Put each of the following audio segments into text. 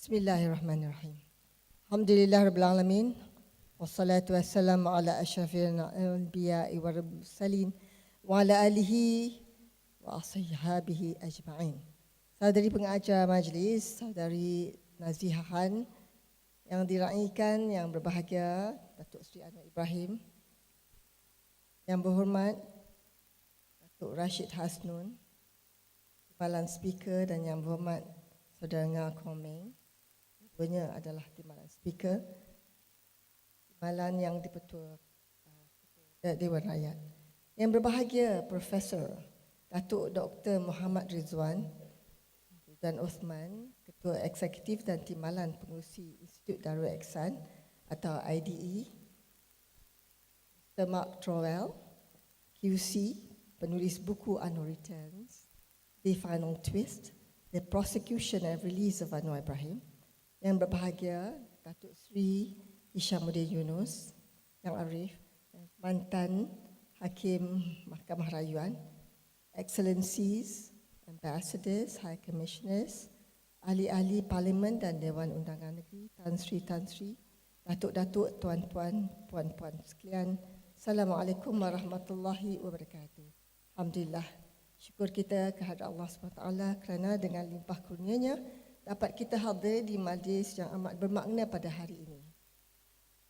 Bismillahirrahmanirrahim. Alhamdulillah Rabbil Alamin. Wassalatu wassalamu ala asyrafil anbiya'i wal mursalin wa ala alihi wa ashabihi ajma'in. Saudari pengajar majlis, saudari nazihahan yang diraikan, yang berbahagia, Datuk Seri Anwar Ibrahim, yang berhormat Datuk Rashid Hasnun, timbalan speaker, dan yang berhormat Saudara Nga Komeng. Keduanya adalah timbalan speaker, timbalan yang dipertua Dewan Rakyat. Yang berbahagia Profesor Datuk Dr. Muhammad Rizwan dan Osman, Ketua Eksekutif dan Timbalan Pengurusi Institut Darul Ehsan atau IDE, Mr. Mark Trowell, QC, penulis buku Anwar Returns, The Final Twist, The Prosecution and Release of Anwar Ibrahim. Yang berbahagia Datuk Seri Hishamuddin Yunus, Yang Arif, mantan Hakim Mahkamah Rayuan, Excellencies, Ambassadors, High Commissioners, ahli-ahli Parlimen dan Dewan Undangan Negeri, Tan Sri, Datuk-datuk, tuan-tuan, puan-puan sekalian. Assalamualaikum warahmatullahi wabarakatuh. Alhamdulillah, syukur kita kehadrat Allah SWT kerana dengan limpah kurnianya dapat kita hadir di majlis yang amat bermakna pada hari ini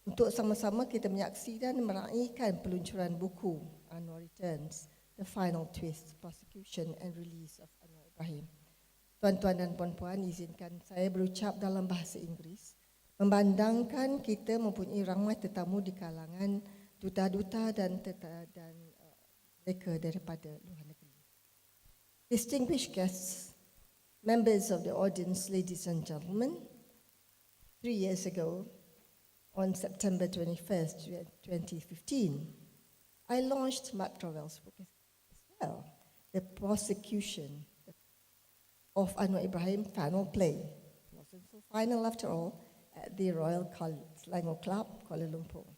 untuk sama-sama kita menyaksikan dan meraihkan peluncuran buku Anwar Returns, The Final Twist, Prosecution and Release of Anwar Ibrahim. Tuan-tuan dan puan-puan, izinkan saya berucap dalam bahasa Inggeris memandangkan kita mempunyai ramai tetamu di kalangan duta-duta dan mereka daripada luar negeri. Distinguished guests, members of the audience, ladies and gentlemen, 3 years ago, on September 21st, 2015, I launched Mark Trowell's book as well, The Prosecution of Anwar Ibrahim, Final Play. It wasn't so final after all, at the Royal Selangor Club, Kuala Lumpur.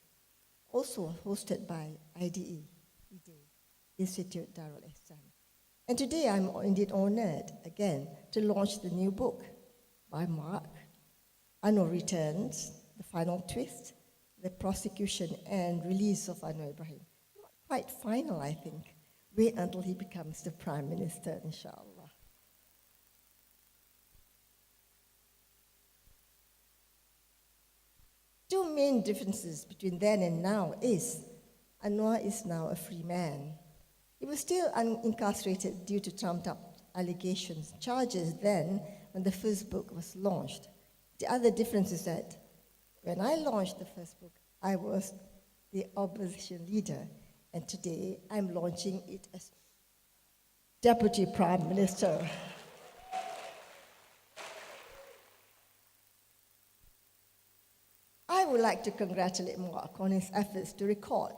Also hosted by IDE, Institute Darul Ehsan. And today I'm indeed honored again to launch the new book by Mark, Anwar Returns, The Final Twist, The Prosecution and Release of Anwar Ibrahim. Not quite final, I think. Wait until he becomes the Prime Minister, inshallah. Two main differences between then and now is Anwar is now a free man. He was still incarcerated due to trumped-up allegations, charges then when the first book was launched. The other difference is that when I launched the first book, I was the opposition leader, and today I'm launching it as Deputy Prime Minister. I would like to congratulate Mark on his efforts to record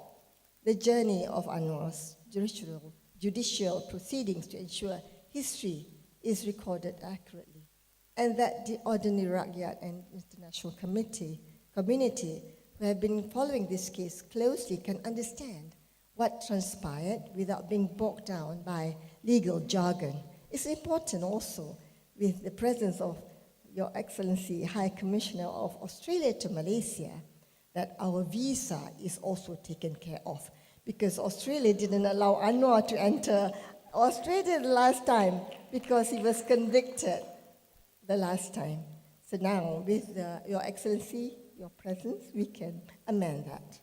the journey of Anwar's judicial proceedings to ensure history is recorded accurately, and that the ordinary Rakyat and international community who have been following this case closely can understand what transpired without being bogged down by legal jargon. It's important also with the presence of Your Excellency High Commissioner of Australia to Malaysia that our visa is also taken care of, because Australia didn't allow Anwar to enter Australia the last time because he was convicted the last time. So now, with Your Excellency, your presence, we can amend that.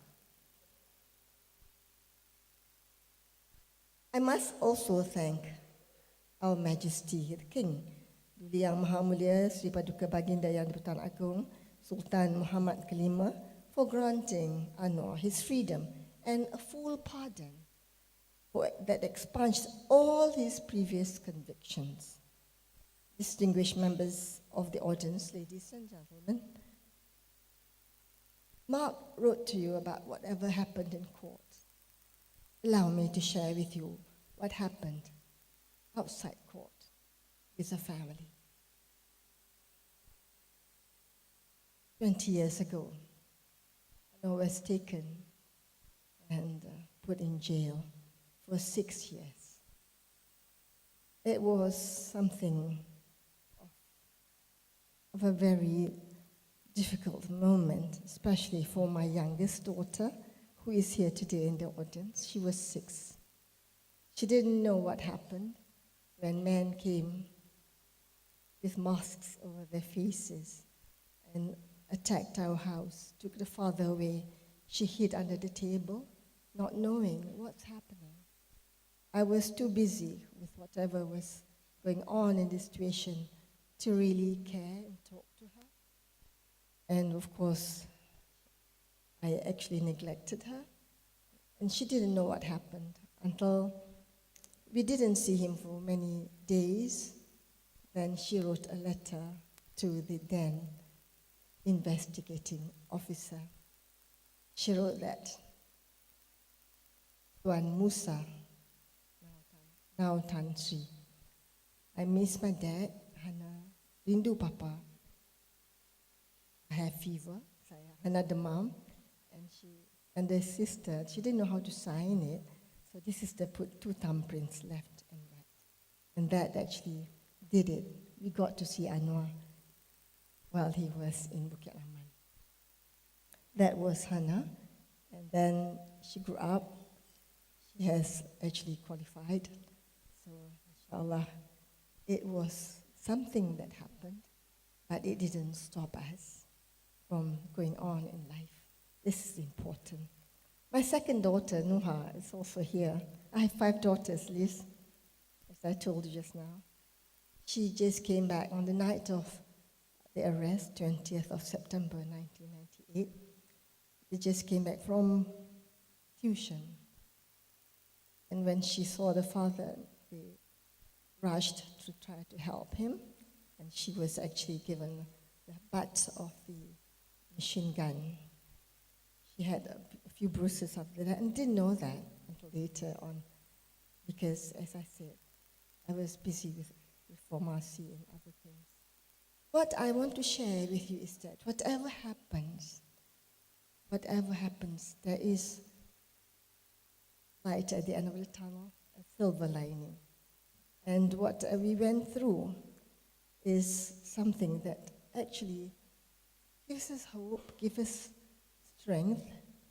I must also thank Our Majesty the King, Duli Yang Maha Mulia Sri Paduka Baginda Yang di-Pertuan Agong Sultan Muhammad Kelima, for granting Anwar his freedom and a full pardon that expunged all his previous convictions. Distinguished members of the audience, ladies and gentlemen, Mark wrote to you about whatever happened in court. Allow me to share with you what happened outside court with the family. 20 years ago, Anwar was taken and put in jail for 6 years. It was something of of a very difficult moment, especially for my youngest daughter, who is here today in the audience. She was 6. She didn't know what happened when men came with masks over their faces and attacked our house, took the father away. She hid under the table, not knowing what's happening. I was too busy with whatever was going on in this situation to really care and talk to her. And of course, I actually neglected her. And she didn't know what happened until we didn't see him for many days. Then she wrote a letter to the then investigating officer. She wrote that, Tuan Musa, now Tan Sri, I miss my dad, Hana, rindu Papa. I have fever, Hana demam, and the sister, she didn't know how to sign it, so this sister put 2 thumbprints left and right. And that actually did it. We got to see Anwar while he was in Bukit Aman. That was Hana, and then she grew up. She has actually qualified, so inshallah, it was something that happened, but it didn't stop us from going on in life. This is important. My second daughter, Nuha, is also here. I have 5 daughters, Liz, as I told you just now. She just came back on the night of the arrest, 20th of September 1998. They just came back from tuition. And when she saw the father, they rushed to try to help him. And she was actually given the butt of the machine gun. She had a few bruises after that and didn't know that until later on, because, as I said, I was busy with pharmacy and other things. What I want to share with you is that whatever happens, there is light at the end of the tunnel, a silver lining. And what we went through is something that actually gives us hope, gives us strength,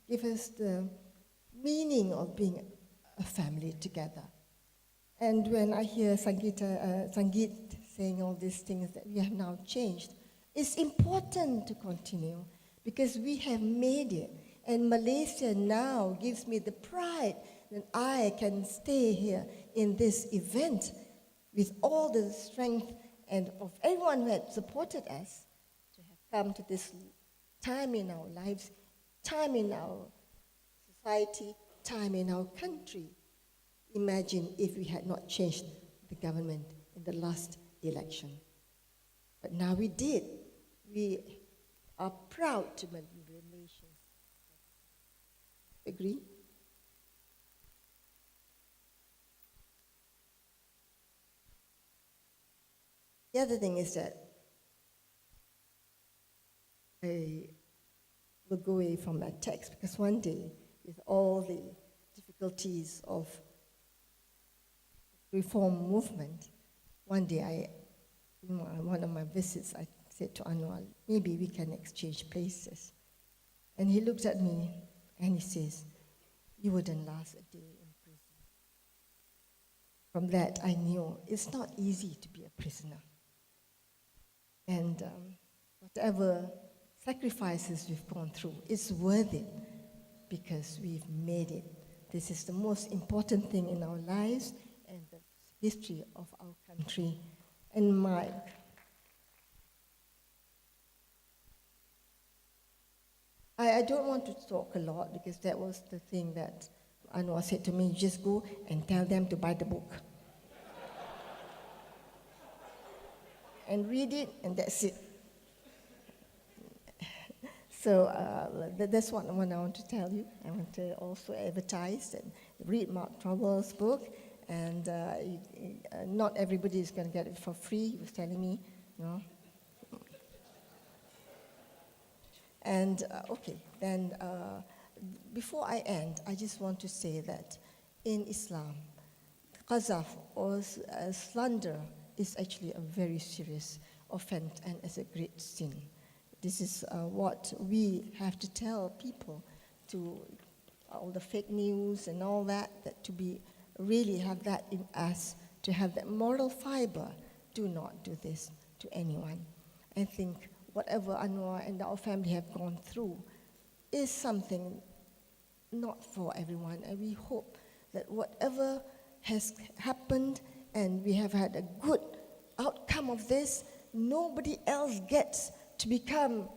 gives us the meaning of being a family together. And when I hear Sangeet saying all these things that we have now changed, it's important to continue because we have made it. And Malaysia now gives me the pride that I can stay here in this event with all the strength and of everyone who had supported us to have come to this time in our lives, time in our society, time in our country. Imagine if we had not changed the government in the last election. But now we did. We are proud to be Malaysians. Agree? The other thing is that I will go away from that text because one day, with all the difficulties of reform movement, one day in one of my visits, I said to Anwar, maybe we can exchange places. And he looked at me and he says, you wouldn't last a day in prison. From that, I knew it's not easy to be a prisoner. And whatever sacrifices we've gone through, it's worth it because we've made it. This is the most important thing in our lives and the history of our country. And I don't want to talk a lot because that was the thing that Anwar said to me, just go and tell them to buy the book. And read it, and that's it. So that's what I want to tell you. I want to also advertise and read Mark Trowell's book. And not everybody is going to get it for free, he was telling me. No. And okay, then before I end, I just want to say that in Islam, qazaf or slander is actually a very serious offense and as a great sin. This is what we have to tell people, to all the fake news and all that to be really have that in us, to have that moral fiber. Do not do this to anyone. I think whatever Anwar and our family have gone through is something not for everyone, and we hope that whatever has happened and we have had a good outcome of this, nobody else gets to become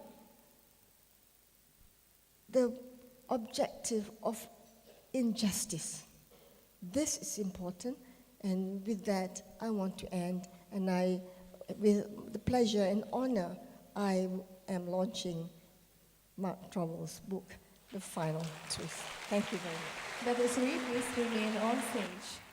the objective of injustice. This is important, and with that, I want to end, and with the pleasure and honor, I am launching Mark Trowell's book, The Final Truth. Thank you very much. Datuk Seri, please remain on stage.